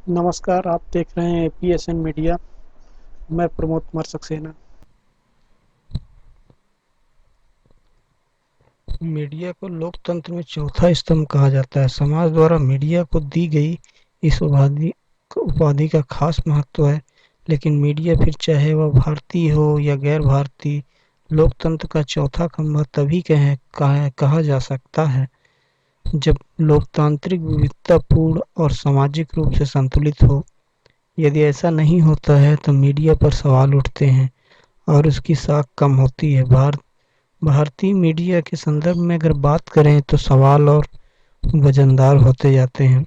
नमस्कार, आप देख रहे हैं पीएसएन मीडिया। मैं प्रमोद कुमार सक्सेना। मीडिया को लोकतंत्र में चौथा स्तंभ कहा जाता है। समाज द्वारा मीडिया को दी गई इस उपाधि का खास महत्व है। लेकिन मीडिया, फिर चाहे वह भारतीय हो या गैर भारतीय, लोकतंत्र का चौथा खंभा तभी कहा जा सकता है जब लोकतांत्रिक विविधतापूर्ण और सामाजिक रूप से संतुलित हो। यदि ऐसा नहीं होता है तो मीडिया पर सवाल उठते हैं और उसकी साख कम होती है। भारतीय मीडिया के संदर्भ में अगर बात करें तो सवाल और वजनदार होते जाते हैं।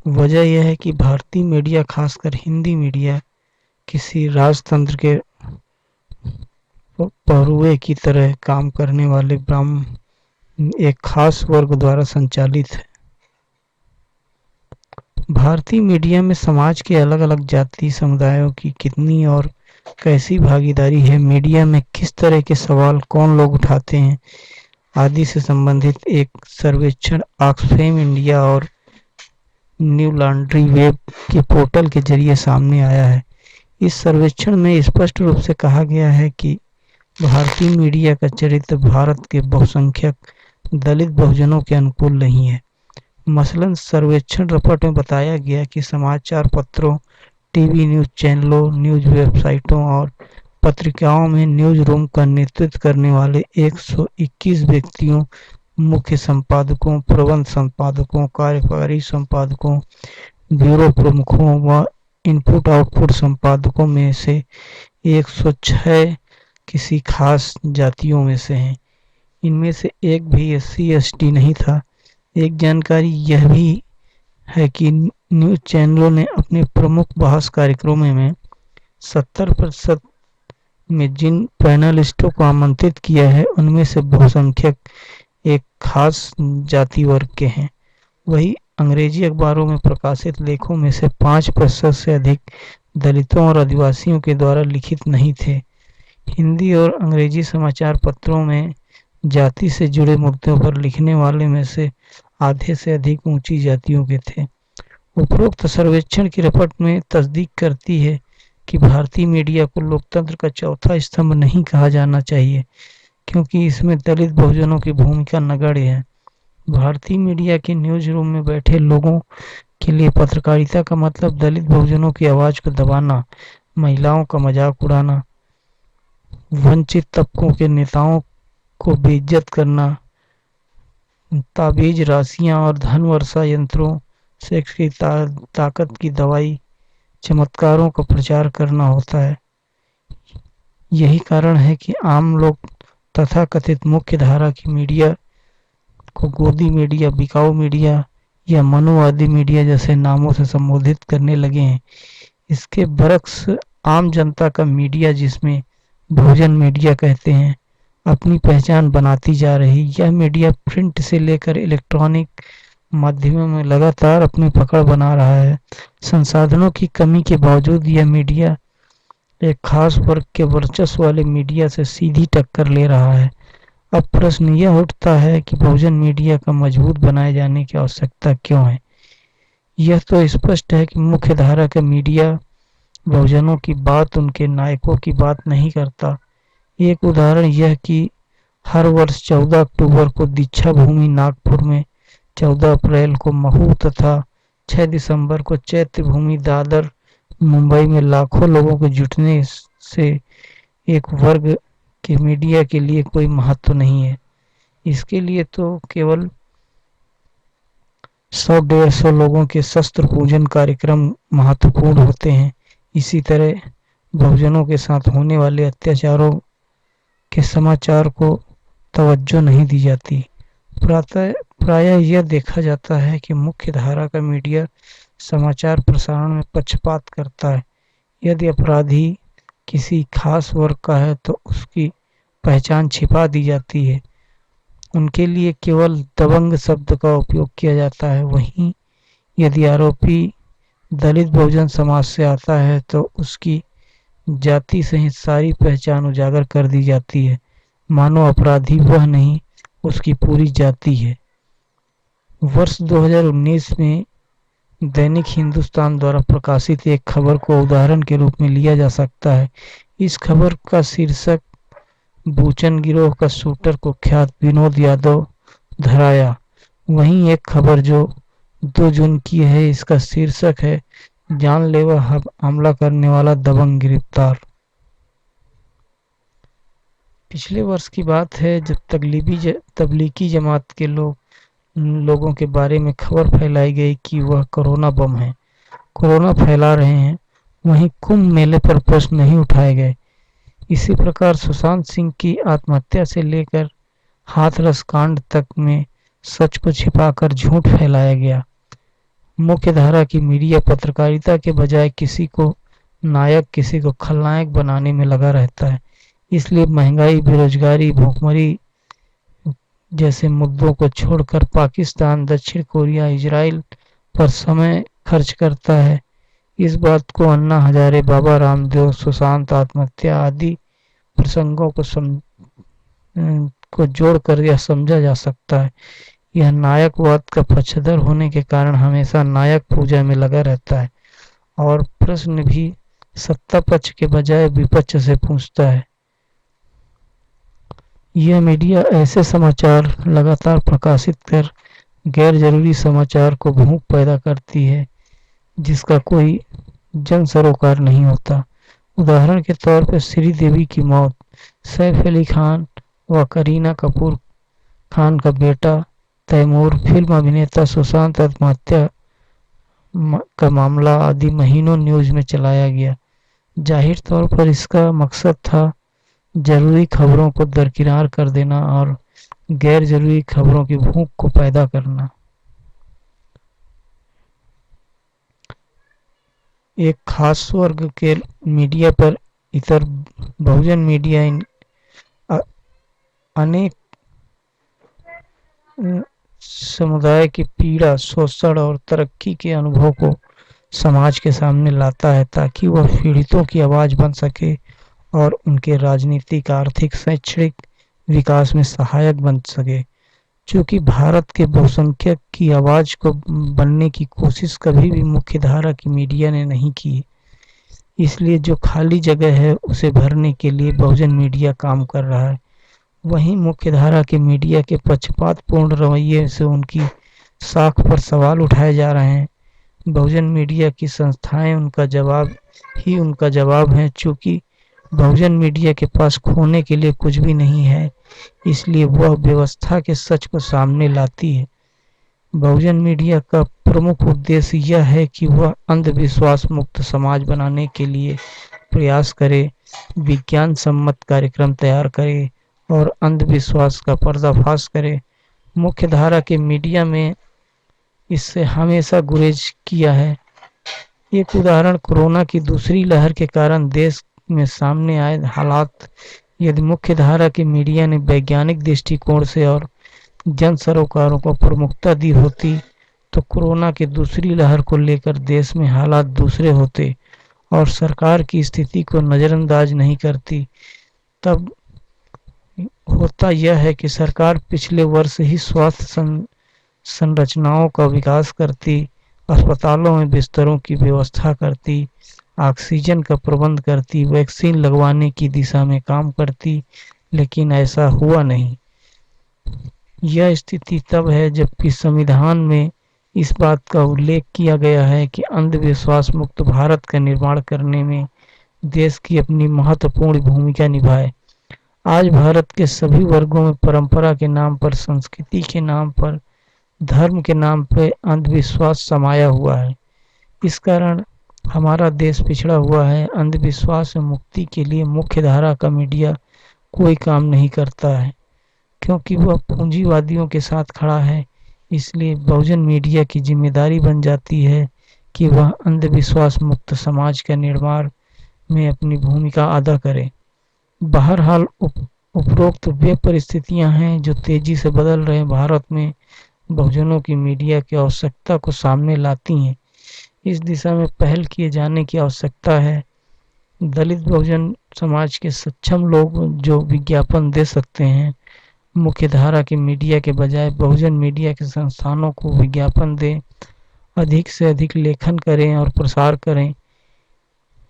वजह यह है कि भारतीय मीडिया, खासकर हिंदी मीडिया, किसी राजतंत्र के पहरुए की तरह काम करने वाले एक खास वर्ग द्वारा संचालित है। भारतीय मीडिया में समाज के अलग अलग जाति समुदायों की कितनी और कैसी भागीदारी है, मीडिया में किस तरह के सवाल कौन लोग उठाते हैं आदि से संबंधित एक सर्वेक्षण ऑक्सफैम इंडिया और न्यू लॉन्ड्री वेब के पोर्टल के जरिए सामने आया है। इस सर्वेक्षण में स्पष्ट रूप से कहा गया है कि भारतीय मीडिया का चरित्र भारत के बहुसंख्यक दलित बहुजनों के अनुकूल नहीं है। मसलन सर्वेक्षण रिपोर्ट में बताया गया कि समाचार पत्रों, टीवी न्यूज चैनलों, न्यूज वेबसाइटों और पत्रिकाओं में न्यूज रूम का नेतृत्व करने वाले 121 व्यक्तियों, मुख्य संपादकों, प्रबंध संपादकों, कार्यकारी संपादकों, ब्यूरो प्रमुखों व इनपुट आउटपुट संपादकों में से 106 किसी खास जातियों में से हैं। इनमें से एक भी SC/ST नहीं था। एक जानकारी यह भी है कि न्यूज चैनलों ने अपने प्रमुख बहस कार्यक्रमों में 70% में जिन पैनलिस्टों को आमंत्रित किया है उनमें से बहुसंख्यक एक खास जाति वर्ग के हैं। वही अंग्रेजी अखबारों में प्रकाशित लेखों में से 5% से अधिक दलितों और आदिवासियों के द्वारा लिखित नहीं थे। हिंदी और अंग्रेजी समाचार पत्रों में जाति से जुड़े मुद्दों पर लिखने वाले में से आधे से अधिक ऊंची जातियों के थे। उपरोक्त सर्वेक्षण की रिपोर्ट में तस्दीक करती है कि भारतीय मीडिया को लोकतंत्र का चौथा स्तंभ नहीं कहा जाना चाहिए, क्योंकि इसमें दलित बहुजनों की भूमिका नगण्य है। भारतीय मीडिया के न्यूज रूम में बैठे लोगों के लिए पत्रकारिता का मतलब दलित बहुजनों की आवाज को दबाना, महिलाओं का मजाक उड़ाना, वंचित तबकों के नेताओं को बेइज्जत करना, ताबीज राशियां और धन वर्षा यंत्रों, सेक्स की ताकत की दवाई, चमत्कारों का प्रचार करना होता है। यही कारण है कि आम लोग तथाकथित मुख्य धारा की मीडिया को गोदी मीडिया, बिकाऊ मीडिया या मनुवादी मीडिया जैसे नामों से संबोधित करने लगे हैं। इसके बरक्स आम जनता का मीडिया, जिसमें बहुजन मीडिया कहते हैं, अपनी पहचान बनाती जा रही। यह मीडिया प्रिंट से लेकर इलेक्ट्रॉनिक माध्यमों में लगातार अपनी पकड़ बना रहा है। संसाधनों की कमी के बावजूद यह मीडिया एक खास वर्ग के वर्चस्व वाले मीडिया से सीधी टक्कर ले रहा है। अब प्रश्न यह उठता है कि बहुजन मीडिया का मजबूत बनाए जाने की आवश्यकता क्यों है। यह तो स्पष्ट है कि मुख्य धारा का मीडिया बहुजनों की बात, उनके नायकों की बात नहीं करता। एक उदाहरण यह कि हर वर्ष 14 अक्टूबर को दीक्षा भूमि नागपुर में, 14 अप्रैल को महू तथा 6 दिसंबर को चैत्य भूमि दादर मुंबई में लाखों लोगों के जुटने से एक वर्ग के मीडिया के लिए कोई महत्व नहीं है। इसके लिए तो केवल 100-150 लोगों के शस्त्र पूजन कार्यक्रम महत्वपूर्ण होते हैं। इसी तरह बहुजनों के साथ होने वाले अत्याचारों के समाचार को तवज्जो नहीं दी जाती। प्रायः यह देखा जाता है कि मुख्य धारा का मीडिया समाचार प्रसारण में पक्षपात करता है। यदि अपराधी किसी खास वर्ग का है तो उसकी पहचान छिपा दी जाती है, उनके लिए केवल दबंग शब्द का उपयोग किया जाता है। वहीं यदि आरोपी दलित बहुजन समाज से आता है तो उसकी जाति सहित सारी पहचान उजागर कर दी जाती है, मानो अपराधी वह नहीं, उसकी पूरी जाति है। वर्ष 2019 में दैनिक हिंदुस्तान द्वारा प्रकाशित एक खबर को उदाहरण के रूप में लिया जा सकता है। इस खबर का शीर्षक बूचन गिरोह का शूटर कुख्यात विनोद यादव धराया। वहीं एक खबर जो 2 जून की है, इसका शीर्षक है जानलेवा हमला करने वाला दबंग गिरफ्तार। पिछले वर्ष की बात है जब तबलीगी जमात के लोगों के बारे में खबर फैलाई गई कि वह कोरोना बम है, कोरोना फैला रहे हैं। वहीं कुंभ मेले पर प्रश्न नहीं उठाए गए। इसी प्रकार सुशांत सिंह की आत्महत्या से लेकर हाथरस कांड तक में सच को छिपाकर झूठ फैलाया गया। मुख्य धारा की मीडिया पत्रकारिता के बजाय किसी को नायक किसी को खलनायक बनाने में लगा रहता है। इसलिए महंगाई, बेरोजगारी, भूखमरी जैसे मुद्दों को छोड़कर पाकिस्तान, दक्षिण कोरिया, इजराइल पर समय खर्च करता है। इस बात को अन्ना हजारे, बाबा रामदेव, सुशांत आत्महत्या आदि प्रसंगों को जोड़कर यह समझा जा सकता है। यह नायकवाद का पक्षधर होने के कारण हमेशा नायक पूजा में लगा रहता है और प्रश्न भी सत्ता पक्ष के बजाय विपक्ष से पूछता है। यह मीडिया ऐसे समाचार लगातार प्रकाशित कर गैर जरूरी समाचार को भूख पैदा करती है जिसका कोई जन सरोकार नहीं होता। उदाहरण के तौर पर श्रीदेवी की मौत, सैफ अली खान व करीना कपूर खान का बेटा तैमूर, फिल्म अभिनेता सुशांत आत्महत्या का मामला आदि महीनों न्यूज में चलाया गया। जाहिर तौर पर इसका मकसद था जरूरी खबरों को दरकिनार कर देना और गैर जरूरी खबरों की भूख को पैदा करना। एक खास वर्ग के मीडिया पर इतर बहुजन मीडिया अनेक समुदाय की पीड़ा, शोषण और तरक्की के अनुभव को समाज के सामने लाता है ताकि वह पीड़ितों की आवाज बन सके और उनके राजनीतिक, आर्थिक, शैक्षणिक विकास में सहायक बन सके। चूंकि भारत के बहुसंख्यक की आवाज को बनने की कोशिश कभी भी मुख्य धारा की मीडिया ने नहीं की, इसलिए जो खाली जगह है उसे भरने के लिए बहुजन मीडिया काम कर रहा है। वहीं मुख्य धारा के मीडिया के पक्षपातपूर्ण रवैये से उनकी साख पर सवाल उठाए जा रहे हैं। बहुजन मीडिया की संस्थाएं उनका जवाब है। चूंकि बहुजन मीडिया के पास खोने के लिए कुछ भी नहीं है, इसलिए वह व्यवस्था के सच को सामने लाती है। बहुजन मीडिया का प्रमुख उद्देश्य यह है कि वह अंधविश्वास मुक्त समाज बनाने के लिए प्रयास करे, विज्ञान सम्मत कार्यक्रम तैयार करे और अंधविश्वास का पर्दाफाश करे। मुख्य धारा के मीडिया में इससे हमेशा गुरेज किया है। एक उदाहरण कोरोना की दूसरी लहर के कारण देश में सामने आए हालात। यदि मुख्य धारा की मीडिया ने वैज्ञानिक दृष्टिकोण से और जन सरोकारों को प्रमुखता दी होती तो कोरोना की दूसरी लहर को लेकर देश में हालात दूसरे होते और सरकार की स्थिति को नजरअंदाज नहीं करती। तब होता यह है कि सरकार पिछले वर्ष ही स्वास्थ्य संरचनाओं का विकास करती, अस्पतालों में बिस्तरों की व्यवस्था करती, ऑक्सीजन का प्रबंध करती, वैक्सीन लगवाने की दिशा में काम करती, लेकिन ऐसा हुआ नहीं। यह स्थिति तब है जबकि संविधान में इस बात का उल्लेख किया गया है कि अंधविश्वास मुक्त भारत का निर्माण करने में देश की अपनी महत्वपूर्ण भूमिका निभाए। आज भारत के सभी वर्गों में परंपरा के नाम पर, संस्कृति के नाम पर, धर्म के नाम पर अंधविश्वास समाया हुआ है। इस कारण हमारा देश पिछड़ा हुआ है। अंधविश्वास से मुक्ति के लिए मुख्य धारा का मीडिया कोई काम नहीं करता है क्योंकि वह पूंजीवादियों के साथ खड़ा है। इसलिए बहुजन मीडिया की जिम्मेदारी बन जाती है कि वह अंधविश्वास मुक्त समाज के निर्माण में अपनी भूमिका अदा करे। बहरहाल उपरोक्त वे परिस्थितियां हैं जो तेजी से बदल रहे भारत में बहुजनों की मीडिया की आवश्यकता को सामने लाती हैं। इस दिशा में पहल किए जाने की आवश्यकता है। दलित बहुजन समाज के सक्षम लोग जो विज्ञापन दे सकते हैं, मुख्य धारा की मीडिया के बजाय बहुजन मीडिया के संस्थानों को विज्ञापन दें। अधिक से अधिक लेखन करें और प्रसार करें।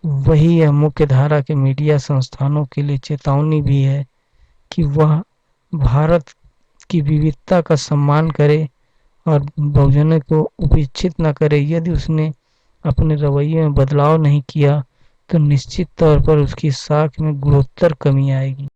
वही यह मुख्य धारा के मीडिया संस्थानों के लिए चेतावनी भी है कि वह भारत की विविधता का सम्मान करे और बहुजनों को उपेक्षित न करे। यदि उसने अपने रवैये में बदलाव नहीं किया तो निश्चित तौर पर उसकी साख में गुणोत्तर कमी आएगी।